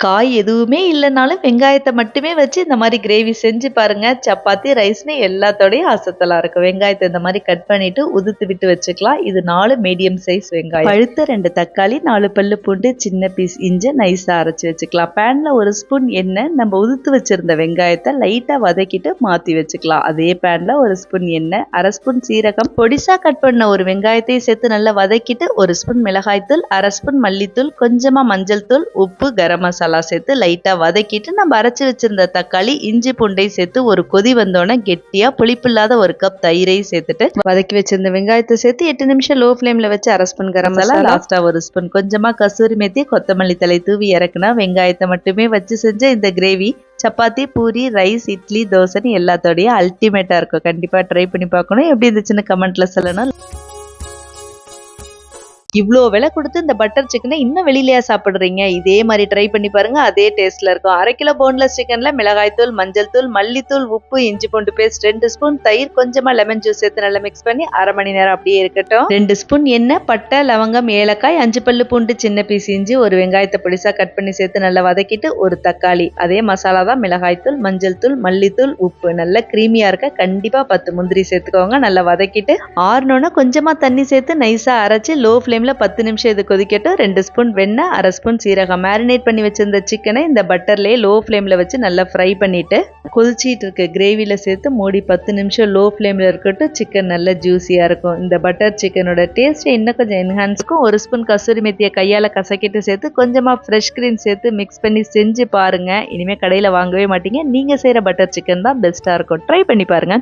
காய் எதுவுமே இல்லனாலும் வெங்காயத்த மட்டுமே வச்சு இந்த மாரி கிரேவி செஞ்சு பாருங்க. சப்பாத்தி, ரைஸ்ன்னு எல்லாத்தோடயும் அசத்தலா இருக்கும். வெங்காயத்த இந்த மாரி கட் பண்ணிட்டு உதுத்து விட்டு வச்சுக்கலாம். இது 4 மீடியம் சைஸ் வெங்காயம். பழுத்த 2 தக்காளி, 4 பல்லு பூண்டு, சின்ன பீஸ் இஞ்சி நைஸா அரைச்சு வச்சுக்கலாம். பேன்ல 1 ஸ்பூன் எண்ணெய், நம்ம உதுத்து வச்சிருந்த வெங்காயத்த லைட்டா வதக்கிட்டு மாத்தி வச்சுக்கலாம். அதே பேன்ல 1 ஸ்பூன் எண்ணெய், 1/2 ஸ்பூன் சீரகம், பொடிசா கட் பண்ண ஒரு வெங்காயத்தையும் சேர்த்து நல்லா வதக்கிட்டு 1 ஸ்பூன் மிளகாய்த்தூள், 1/2 ஸ்பூன் மல்லித்தூள், கொஞ்சமா மஞ்சள் தூள், உப்பு, கரம் மசாலா சேர்த்து லைட்டா வதக்கிட்டு நம்ம அரைச்சு வச்சிருந்த தக்காளி, இஞ்சி பூண்டை சேர்த்து ஒரு கொதி வந்தோடனே கெட்டியா புளிப்பில்லாத 1 கப் தயிரையும் சேர்த்துட்டு வதக்கி வச்சிருந்த வெங்காயத்தை சேர்த்து 8 நிமிஷம் லோ ஃபிளேம்ல வச்சு 1/2 ஸ்பூன் கரம் மசாலா, லாஸ்டா 1 ஸ்பூன் கொஞ்சமா கசூரி மேத்தி, கொத்தமல்லி தழை தூவி இறக்குனா வெங்காயத்தை மட்டுமே வச்சு செஞ்ச இந்த கிரேவி சப்பாத்தி, பூரி, ரைஸ், இட்லி, தோசைன்னு எல்லாத்தோடய அல்டிமேட்டா இருக்கும். கண்டிப்பா ட்ரை பண்ணி பார்க்கணும். எப்படி இருந்துச்சுன்னு கமெண்ட்ல சொல்லணும். இவ்ளோ விலை கொடுத்து இந்த பட்டர் சிக்கனை இன்னும் வெளியிலயா சாப்பிடுறீங்க? இதே மாதிரி ட்ரை பண்ணி பாருங்க. அதே டேஸ்ட்ல இருக்கும். 1/2 கிலோ போன்லெஸ் சிக்கன்ல மிளகாய் தூள், மஞ்சள் தூள், மல்லித்தூள், உப்பு, இஞ்சி பூண்டு பேஸ்ட், 2 ஸ்பூன் தயிர், கொஞ்சமா லெமன் ஜூஸ் சேர்த்து நல்லா மிக்ஸ் பண்ணி 1/2 மணி நேரம் அப்படியே இருக்கட்டும். 2 ஸ்பூன் எண்ணெய், பட்டை, லவங்கம், ஏலக்காய், 5 பல்லு பூண்டு, சின்ன பீஸ் இஞ்சி, ஒரு வெங்காயத்தை பொடிசா கட் பண்ணி சேர்த்து நல்லா வதக்கிட்டு ஒரு தக்காளி, அதே மசாலா தான் மிளகாய் தூள், மஞ்சள் தூள், மல்லித்தூள், உப்பு, நல்லா கிரீமியா இருக்க கண்டிப்பா 10 முந்திரி சேர்த்துக்கோங்க. நல்லா வதக்கிட்டு ஆறுனோன்னா கொஞ்சமா தண்ணி சேர்த்து நைஸா அரைச்சு லோ ஃபிளேம்ல 10 நிமிஷம் இது கொதிக்கட்டும். 2 ஸ்பூன் வெண்ணெய், 1/2 ஸ்பூன் சீரகம், மேரினேட் பண்ணி வச்சிருந்த சிக்கனை இந்த பட்டர்லயே லோ ஃபிளேம்ல வச்சு நல்லா ஃப்ரை பண்ணிட்டு கொதிச்சிட்டு இருக்க கிரேவில சேர்த்து மூடி 10 நிமிஷம் லோ ஃபிளேம்ல இருக்கட்டும். சிக்கன் நல்லா ஜூசியா இருக்கும். இந்த பட்டர் சிக்கனோட டேஸ்ட் இன்னும் கொஞ்சம் என்ஹான்ஸ் இருக்கும். 1 ஸ்பூன் கசூரி மெத்தியை கையால கசக்கிட்டு சேர்த்து கொஞ்சமா ஃப்ரெஷ் கிரீம் சேர்த்து மிக்ஸ் பண்ணி செஞ்சு பாருங்க. இனிமே கடையில வாங்கவே மாட்டீங்க. நீங்க செய்யற பட்டர் சிக்கன் தான் பெஸ்டா இருக்கும். ட்ரை பண்ணி பாருங்க.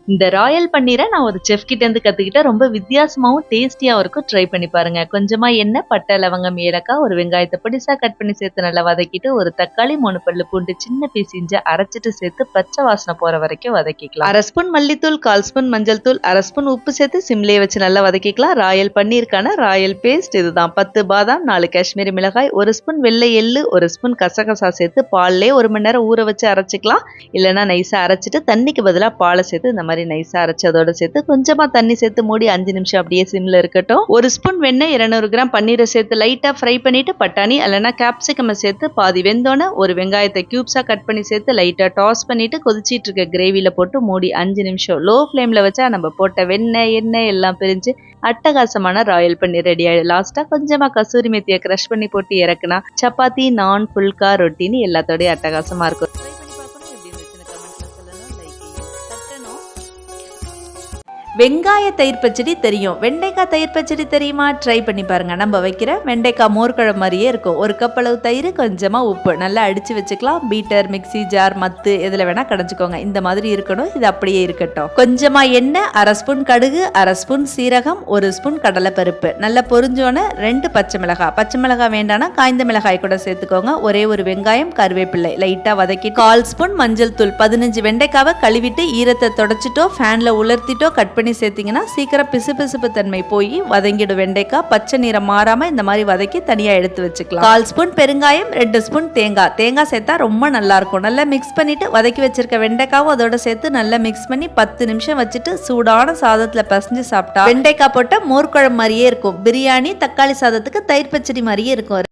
இந்த ராயல் பன்னீரை நான் ஒரு செஃப் கிட்ட இருந்து கத்துக்கிட்டேன். ரொம்ப வித்தியாசமாவும் டேஸ்டியாவும் இருக்கும். ட்ரை பண்ணி பாருங்க. கொஞ்சமா எண்ணெய், பட்டை, லவங்கம், ஏலக்காய், ஒரு வெங்காயத்தை பொடிசா கட் பண்ணி சேர்த்து நல்லா வதக்கிட்டு ஒரு தக்காளி, 3 பல்லு பூண்டு, சின்ன பீஸ் இஞ்சி அரைச்சிட்டு சேர்த்து பச்சை வாசனை போற வரைக்கும் வதக்கிக்கலாம். 1/2 ஸ்பூன் மல்லித்தூள், 1/4 ஸ்பூன் மஞ்சள் தூள், 1/2 ஸ்பூன் உப்பு சேர்த்து சிம்லேயே வச்சு நல்லா வதக்கிக்கலாம். ராயல் பன்னீருக்கான ராயல் பேஸ்ட் இதுதான். 10 பாதாம், 4 காஷ்மீரி மிளகாய், 1 ஸ்பூன் வெள்ளை எள்ளு, 1 ஸ்பூன் கசகசா சேர்த்து பால்லே 1 மணி நேரம் ஊற வச்சு அரைச்சிக்கலாம். இல்லைன்னா நைஸா அரைச்சிட்டு தண்ணிக்கு பதிலாக பாலை சேர்த்து இந்த மாதிரி நைஸா அரைச்சதோட சேர்த்து கொஞ்சமா தண்ணி சேர்த்து மூடி 5 நிமிஷம் அப்படியே சிம்ல இருக்கட்டும். 1 ஸ்பூன் வெண்ணெய், 200 கிராம் பன்னீரை சேர்த்து லைட்டா ஃப்ரை பண்ணிட்டு பட்டாணி அல்லனா கேப்சிகம் சேர்த்து பாதி வெந்தோன ஒரு வெங்காயத்தை கியூப்ஸா கட் பண்ணி சேர்த்து லைட்டா டாஸ் பண்ணிட்டு கொதிச்சிட்டு இருக்க கிரேவில போட்டு மூடி 5 நிமிஷம் லோ ஃபிளேம்ல வச்சா நம்ம போட்ட வெண்ணெய் எண்ணெய் எல்லாம் பிரிஞ்சு அட்டகாசமான ராயல் பன்னீர் ரெடி ஆயிடும். லாஸ்டா கொஞ்சமா கசூரி மெத்தியை கிரஷ் பண்ணி போட்டு இறக்குனா சப்பாத்தி, நான், புல்கா, ரொட்டின்னு எல்லாத்தோடய அட்டகாசமா இருக்கும். வெங்காய தயிர் பச்சடி தெரியும், வெண்டைக்காய் தயிர் பச்சடி தெரியுமா? ட்ரை பண்ணி பாருங்க. நம்ம வைக்கிற வெண்டைக்காய் மோர்குழம்பு மாதிரியே இருக்கும். 1 கப் அளவு தயிர், கொஞ்சமா உப்பு நல்லா அடிச்சு வச்சுக்கலாம். பீட்டர், மிக்சி ஜார், மத்து எதுல வேணா கடைஞ்சுக்கோங்க. இந்த மாதிரி இருக்கணும். இது அப்படியே இருக்கட்டும். கொஞ்சமா எண்ணெய், 1/2 ஸ்பூன் கடுகு, 1/2 ஸ்பூன் சீரகம், 1 ஸ்பூன் கடலைப்பருப்பு நல்லா பொரிஞ்சோன்னு 2 பச்சை மிளகாய் வேண்டானா காய்ந்த மிளகாய் கூட சேர்த்துக்கோங்க. ஒரே ஒரு வெங்காயம், கருவேப்பிள்ளை லைட்டா வதக்கி 1/4 ஸ்பூன் மஞ்சள் தூள், 15 வெண்டைக்காவை கழுவிட்டு ஈரத்தை தொடச்சிட்டோ ஃபேன்ல உலர்த்திட்டோ கட் பண்ணி சேர்த்தீங்கன்னா சீக்கிரம் பிசுபிசுப்பு தன்மை போய் வதங்கிடும். வெண்டைக்காய் பச்சை நிறம் மாறாம இந்த மாதிரி வதக்கி தனியா எடுத்து வச்சுக்கலாம். 1/4 ஸ்பூன் பெருங்காயம், 2 ஸ்பூன் தேங்காய் சேர்த்தா ரொம்ப நல்லா இருக்கும். நல்லா மிக்ஸ் பண்ணிட்டு வதக்கி வச்சிருக்க வெண்டைக்காவும் அதோட சேர்த்து நல்லா மிக்ஸ் பண்ணி 10 நிமிஷம் வச்சுட்டு சூடான சாதத்துல பசஞ்சு சாப்பிட்டா வெண்டைக்காய் போட்ட மோர்குழம்பு மாதிரியே இருக்கும். பிரியாணி, தக்காளி சாதத்துக்கு தயிர் பச்சடி மாதிரியே இருக்கும்.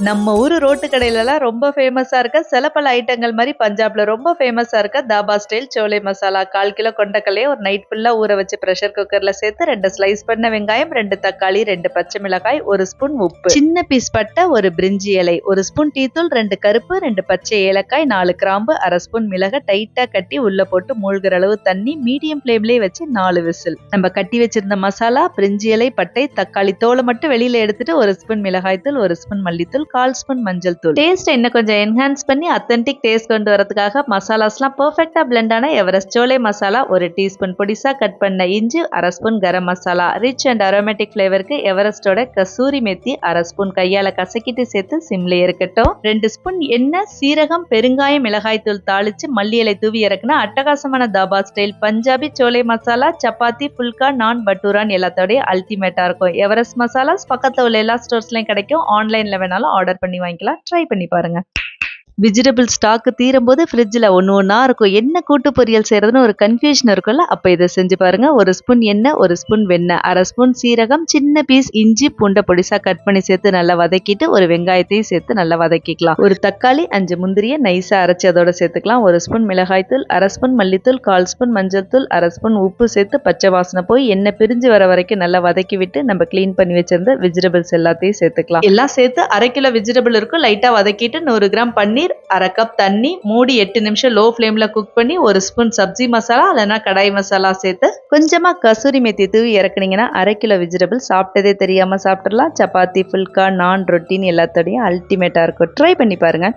நம்ம ஊர் ரோட்டு கடையிலலாம் ரொம்ப ஃபேமஸா இருக்க சில பல ஐட்டங்கள் மாதிரி பஞ்சாப்ல ரொம்ப ஃபேமஸா இருக்க தாபா ஸ்டைல் சோலை மசாலா. 1/4 கிலோ கொண்டக்கல்லையே ஒரு நைட் ஃபுல்லா ஊற வச்சு ப்ரெஷர் குக்கர்ல சேர்த்து 2 ஸ்லைஸ் பண்ண வெங்காயம், 2 தக்காளி, 2 பச்சை மிளகாய், 1 ஸ்பூன் உப்பு, சின்ன பீஸ் பட்டை, 1 பிரிஞ்சி இலை, 1 ஸ்பூன் டீத்தூள், 2 கருப்பு, 2 பச்சை ஏலக்காய், 4 கிராம்பு, 1/2 ஸ்பூன் மிளகை டைட்டா கட்டி உள்ள போட்டு மூழ்கிற அளவு தண்ணி, மீடியம் ஃபிளேம்லயே வச்சு 4 விசில். நம்ம கட்டி வச்சிருந்த மசாலா, பிரிஞ்சி இலை, பட்டை, தக்காளி தோலை மட்டும் வெளியில எடுத்துட்டு 1 ஸ்பூன் மிளகாய் தூள், 1 ஸ்பூன் மல்லித்தூள், 1/4 ஸ்பூன் மஞ்சள் தூள். டேஸ்ட் இன்னும் கொஞ்சம் என்ஹான்ஸ் பண்ணி அத்தன்டிக் டேஸ்ட் கொண்டு வரதுக்காக மசாலாஸ்லாம் பெர்ஃபெக்ட்டா பிளெண்ட் ஆன எவரெஸ்ட் சோலை மசாலா, 1 டீஸ்பூன் பொடிசா கட் பண்ண இஞ்சி, 1/2 spoon garam masala, rich and aromatic ஃபிளேவருக்கு எவரெஸ்டோட கசூரி மெத்தி 1/2 ஸ்பூன் கையால கசக்கிட்டு சேர்த்து சிம்ல இருக்கட்டும். 2 ஸ்பூன் எண்ணெய், சீரகம், பெருங்காயம், மிளகாய் தூள் தாளிச்சு மல்லி இலை தூவி இறக்குனா அட்டகாசமான தாபா ஸ்டைல் பஞ்சாபி சோலை மசாலா சப்பாத்தி, புல்கா, நான், பட்டூரான் எல்லாத்தோடய அல்டிமேட்டா இருக்கும். எவரெஸ்ட் மசாலாஸ் பக்கத்துல உள்ள எல்லா ஸ்டோர்ஸ்லயும் கிடைக்கும். ஆன்லைன்ல வேணாலும் ஆர்டர் பண்ணி வாங்கிக்கலாம். ட்ரை பண்ணி பாருங்க. வெஜிடபிள் ஸ்டாக் தீரும் போது ஃப்ரிட்ஜில் ஒன்றா இருக்கும். என்ன கூட்டு பொரியல் செய்யறதுன்னு ஒரு கன்ஃபியூஷன் இருக்கும்ல, அப்போ இதை செஞ்சு பாருங்க. ஒரு ஸ்பூன் எண்ணெய், ஒரு ஸ்பூன் வெண்ணெய், அரை ஸ்பூன் சீரகம், சின்ன பீஸ் இஞ்சி பூண்டை பொடிசா கட் பண்ணி சேர்த்து நல்லா வதக்கிட்டு ஒரு வெங்காயத்தையும் சேர்த்து நல்லா வதக்கிக்கலாம். ஒரு தக்காளி, 5 முந்திரியை நைஸா அரைச்சி அதோட சேர்த்துக்கலாம். ஒரு ஸ்பூன் மிளகாய்த்தூள், அரை ஸ்பூன் மல்லித்தூள், 1/4 ஸ்பூன் மஞ்சள் தூள், அரை ஸ்பூன் உப்பு சேர்த்து பச்சை வாசனை போய் எண்ணெய் பிரிஞ்சு வர வரைக்கும் நல்லா வதக்கி விட்டு நம்ம கிளீன் பண்ணி வச்சிருந்த வெஜிடபிள்ஸ் எல்லாத்தையும் சேர்த்துக்கலாம். எல்லாம் சேர்த்து 1/2 கிலோ வெஜிடபிள் இருக்கும். லைட்டா வதக்கிட்டு 100 கிராம் பன்னீர், 1/2 கப் தண்ணி, மூடி 8 நிமிஷம் லோ ஃப்ளேம்ல குக் பண்ணி ஒரு ஸ்பூன் சப்ஜி மசாலா இல்லைன்னா கடாய் மசாலா சேர்த்து கொஞ்சமா கசூரி மேத்தி தூவி இறக்குனீங்கன்னா 1/2 கிலோ வெஜிடபிள் சாப்பிட்டதே தெரியாம சாப்பிடலாம். சப்பாத்தி, ஃபுல்கா, நான், ரொட்டின் எல்லாத்தோடையும் அல்டிமேட்டா இருக்கும். ட்ரை பண்ணி பாருங்க.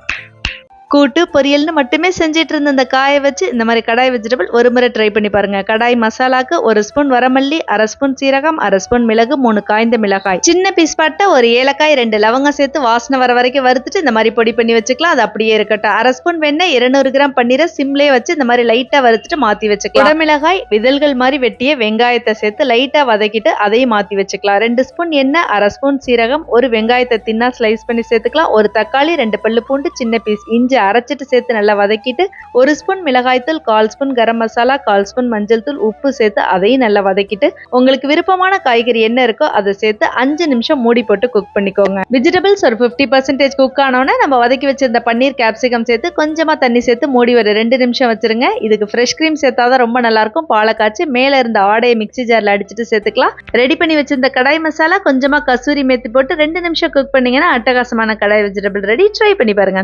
கூட்டு பொரியல்னு மட்டுமே செஞ்சிட்டு இருந்த இந்த காயை வச்சு இந்த மாதிரி கடாய் வெஜிடபிள் ஒரு முறை ட்ரை பண்ணி பாருங்க. கடாய் மசாலாக்கு 1 ஸ்பூன் வரமல்லி, 1/2 ஸ்பூன் சீரகம், 1/2 ஸ்பூன் மிளகு, 3 காய்ந்த மிளகாய், சின்ன பீஸ் பட்டை, ஒரு ஏலக்காய், 2 லவங்கம் சேர்த்து வாசனை வர வரைக்கும் வறுத்துட்டு இந்த மாதிரி பொடி பண்ணி வச்சுக்கலாம். அது அப்படியே இருக்கட்டும். 1/2 ஸ்பூன் வெண்ணெய், 200 கிராம் பன்னீரை சிம்லேயே வச்சு இந்த மாதிரி லைட்டா வறுத்துட்டு மாத்தி வச்சுக்கலாம். குடமிளகாய் விதழ்கள் மாதிரி வெட்டிய வெங்காயத்தை சேர்த்து லைட்டா வதக்கிட்டு அதையும் மாத்தி வச்சுக்கலாம். 2 ஸ்பூன் எண்ணெய், 1/2 ஸ்பூன் சீரகம், ஒரு வெங்காயத்தை தின்னா ஸ்லைஸ் பண்ணி சேர்த்துக்கலாம். ஒரு தக்காளி, 2 பல்லு பூண்டு, சின்ன பீஸ் இஞ்சி அரைச்சிட்டு சேர்த்து நல்லா வதக்கிட்டு 1 ஸ்பூன் மிளகாய்த்தூள், 1/4 ஸ்பூன் கரம் மசாலா, 1/4 ஸ்பூன் மஞ்சள் தூள், உப்பு சேர்த்து அதையும் நல்லா வதக்கிட்டு உங்களுக்கு விருப்பமான காய்கறி என்ன இருக்கோ அதை சேர்த்து 5 நிமிஷம் மூடி போட்டு குக் பண்ணிக்கோங்க. வெஜிடபிள்ஸ் ஒரு 50% குக் ஆனோன்னு நம்ம வதக்கி வச்சிருந்த பன்னீர், கேப்சிகம் சேர்த்து கொஞ்சமா தண்ணி சேர்த்து மூடி ஒரு 2 நிமிஷம் வச்சிருங்க. இதுக்கு ஃப்ரெஷ் கிரீம் சேர்த்தாதான் ரொம்ப நல்லா இருக்கும். பாலை காய்ச்சி மேல இருந்த ஆடையை மிக்ஸி ஜார்ல அடிச்சுட்டு சேர்த்துக்கலாம். ரெடி பண்ணி வச்சிருந்த கடாய் மசாலா, கொஞ்சமா கசூரி மேத்தி போட்டு 2 நிமிஷம் குக் பண்ணீங்கன்னா அட்டகாசமான கடாய் வெஜிடபிள் ரெடி. ட்ரை பண்ணி பாருங்க.